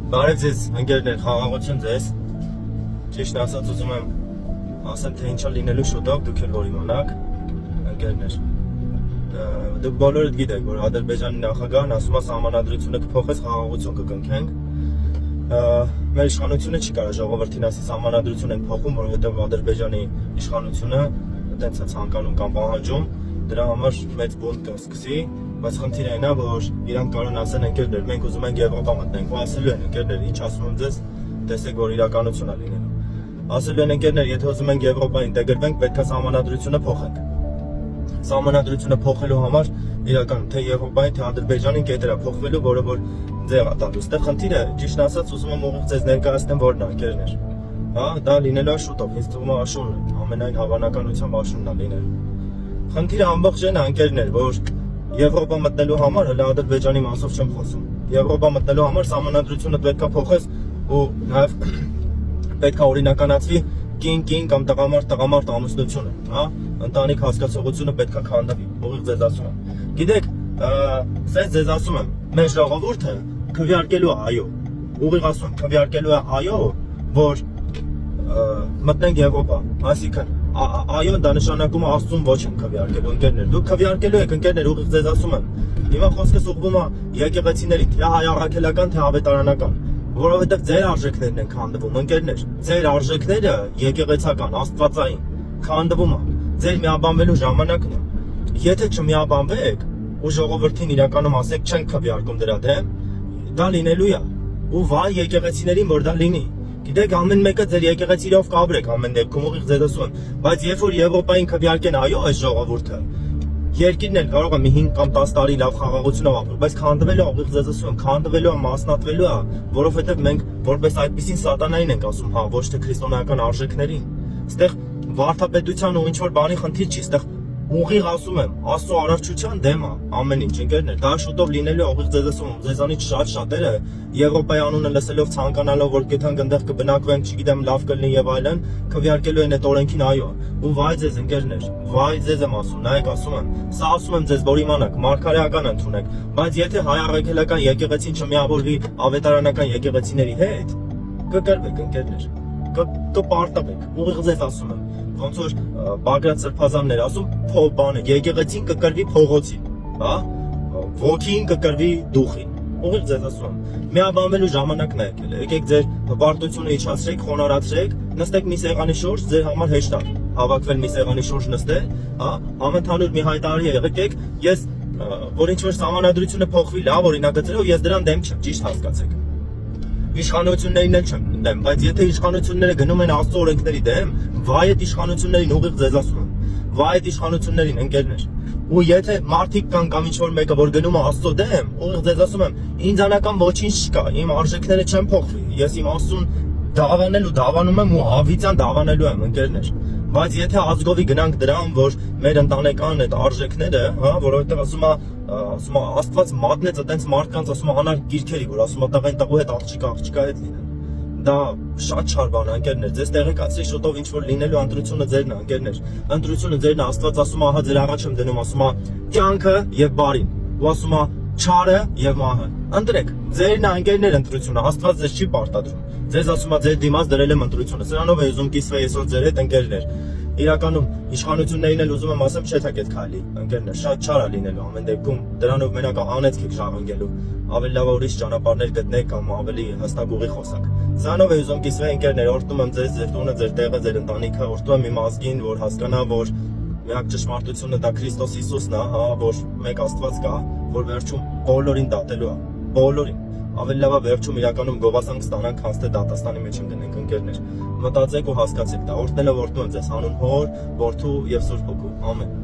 Բարև ձեզ, ընկերներ, խաղաղություն ձեզ։ Ճիշտ ասած ուզում եմ ասեմ, թե ինչա լինելու շուտով, դուք էլ որ իմանաք, ընկերներ։ Դուք բոլորդ գիտեք, որ Ադրբեջանի նախագահն ասում է սահմանադրությունը կփոխես, խաղաղություն կկնքենք։ Մեր իշխանությունը չի կարող ժողովրդին ասի սահմանադրություն են փոխում, որովհետև Ադրբեջանի իշխանությունը այտենց է ցանկանում կամ պահանջում, դրա համար մեծ բունտ կսկսի, բայց խնդիրը այն է, որ իրանք կարող են ասեն ընկերներ, մենք ուզում ենք Եվրոպա մտնենք, ու ասելու են ընկերներ, ինչ ասում եմ ձեզ, տեսեք որ իրականություն է լինելու։ Ասելու են ընկերներ, եթե ուզում ենք Եվրոպա ինտեգրվենք, պետք է սահմանադրությունը փոխենք։ Սահմանադրությունը փոխելու համար իրական թե Եվրոպայի, թե Ադրբեջանի կետերը փոխվելու, որը որ ձև է տալու։ Այստեղ խնդիրը, ճիշտ ասած, ուզում եմ ուղիղ ձեզ ներկայացնեմ որն է, ընկերներ։ Հա, դա լինելու է շուտով, ինձ թվում է աշունն է, ամենայն հավանականությամբ աշունն է լինելու։ Խնդիրը ամբողջն է, ընկերներ, որ Եվրոպա մտնելու համար հələ Ադրբեջանի մասով չեմ խոսում։ Եվրոպա մտնելու համար սահմանադրությունը պետքա փոխես ու նաև պետքա օրինականացվի կին կամ տղամարդ ամուսնությունը, հա, ընտանիք հասկացողությունը պետքա քանդվի, ուղիղ ձեզ ասում եմ։ Գիտեք, սենց ձեզ ասում եմ, մեր ժողովուրդը քվեարկելու է այո։ Ուղիղ ասում եմ, քվեարկելու է այո, որ մտնենք Եվրոպա, այսինքն այո, դա նշանակում է Աստծուն ոչ են քվեարկելու, ընկերներ։ Դուք քվեարկելու եք, ընկերներ, ուղիղ ձեզ ասում եմ։ Հիմա խոսքս ուղղվում է եկեղեցիների, թե հայ առաքելական, թե ավետարանական, որովհետև ձեր արժեքներն են քանդվում, ընկերներ։ Ձեր արժեքները եկեղեցական, աստվածային քանդվում է։ Ձեր միաբանվելու ժամանակն է։ Եթե չմիաբանվեք ու ժողովրդին իրականում ասեք չեն քվեարկում դրա դեմ, դա լինելու է։ Ու վայ եկեղեցիներին, որ դա լինի։ Գիտեք, ամեն մեկը ձեր եկեղեցիով կաբրեք ամեն դեպքում, ուղիղ ձեզ ասում եմ, բայց երբ որ Եվրոպային քվեարկեն այո այս ժողովուրդը, երկիրն էլ կարող է մի 5 կամ 10 տարի լավ խաղաղությունով ապրել, բայց քանդվելու է, ուղիղ ձեզ ասում եմ, քանդվելու է, մասնատվելու է, որովհետև մենք որպես այդպեսին սատանային ենք ասում, հա, ոչ թե քրիստոնեական արժեքներին։ Այստեղ վարդապետության ու ինչ որ բանի խնդիր չի, այստեղ ուղիղ ասում եմ, Աստծո առողջության դեմ է ամեն ինչ, ընկերներ, դա շուտով լինելու է, ուղիղ ձեզ ասում եմ, ձեզանից շատերը Եվրոպայի անունը լսելով ցանկանալով որ գտանք այնտեղ կբնակվենք, չգիտեմ, լավ կլինի եւ այլն, քվեարկելու են այդ օրենքին այո։ Ու վայ ձեզ ընկերներ, վայ ձեզ եմ ասում, նայեք ասում եմ, սա ասում եմ ձեզ, որ իմանաք, մարգարեական ընդունեք, բայց եթե հայ առաքելական եկեղեցին չմիավորվի ավետարանական եկեղեցիների հետ, կկրվեք ընկերներ, կպարտվեք, ուղիղ ձեզ ասում եմ, ոնց որ Բագրատ Սրբազաններ ասում, բանը, եկեղեցին կկրվի փողոցին, հա, ոգին կկրվի դուխին, ուղիղ ձեզ ասում եմ, միաբանվելու ժամանակն է եկել, եկեք ձեր հպարտությունը իջացրեք, խոնարհացրեք, նստեք մի սեղանի շուրջ, ձեր համար հեշտ է հավաքվել մի սեղանի շուրջ նստել, հա, համընդհանուր մի հայտարարի եղեք, ես որ ինչ որ սահմանադրությունը փոխվի, լավ օրինագծելով, ես դրան դեմ չեմ, ճիշտ հասկացեք։ Իշխանություններին էլ չեմ դեմ, բայց եթե իշխանությունները գնում են Աստծո օրենքների դեմ, վայ այդ իշխանություններին ուղիղ ձեզ ասում եմ, վայ այդ իշխանություններին ընկերներ։ Ու եթե մարդիկ կան կամ ինչ որ մեկը որ գնում է Աստծո դեմ, ուղիղ ձեզ ասում եմ, ինձանական ոչինչ չկա, իմ արժեքները չեն փոխվի, ես իմ Աստծուն դավանել ու դավանում եմ ու հավիտյան դավանելու եմ, ընկերներ։ Բայց եթե ազգովի գնանք դրան, որ մեր ընտանեկան այդ արժեքները, հա, որովհետև ասում է Աստված մատնեց այտենց մարդկանց, ասում է անար գիրքերի, որ ասում է տղեն տղու հետ աղջիկա հետ լինեն։ Դա շատ չար բան է, ընկերներ, ձեզ տեղեկացրի շուտով ինչ որ լինելու ընտրությունը ձերն է, ընկերներ։ Ընտրությունը ձերն է, Աստված ասում է, ահա ձեր առաջ եմ դնում, ասում է կյանքը եւ բարին, ու ասում է չարը եւ մահը։ Ընտրեք, ձերն է, ընկերներ, ընտրությունը, Աստված ձեզ չի պարտադրում։ Ձեզ ասում է ձեր դիմաց դրել եմ ընտրությունը։ Սրանով է ուզում կիսվել այսօր ձեր հետ, ընկերներ։ Իրականում իշխանություններին էլ ուզում եմ ասեմ, չէ՞ թե այդ քայլի, ընկերներ, շատ չար է լինելու ամեն դեպքում, դրանով մենակ անեծք եք ժառանգելու, ավելի լավ է ուրիշ ճանապարհներ գտնեք կամ ավելի հստակ ուղի խոսակ։ Սրանով է ուզում կիսվել, ընկերներ, օրհնում եմ ձեզ, ձեր տունը, ձեր տեղը, ձեր ընտանիքը, օրհնում եմ իմ ազգին, որ հասկանա, որ միակ ճշմարտությունը դա Քրիստոս Հիսուսն է, հա, որ մեկ Աստված կա, որ վերջում բոլորին դատելու է, բոլորին։ Ավելի լավ է վերջում իրականում գովասանք ստանանք, հենց թե դատաստանի մեջ ընկնենք, ընկերներ։ Մտածեք ու հասկացեք դա, օրհնելով օրհնում եմ ձեզ հանուն Հոր, Որդու եւ Սուրբ Հոգու։ Ամեն։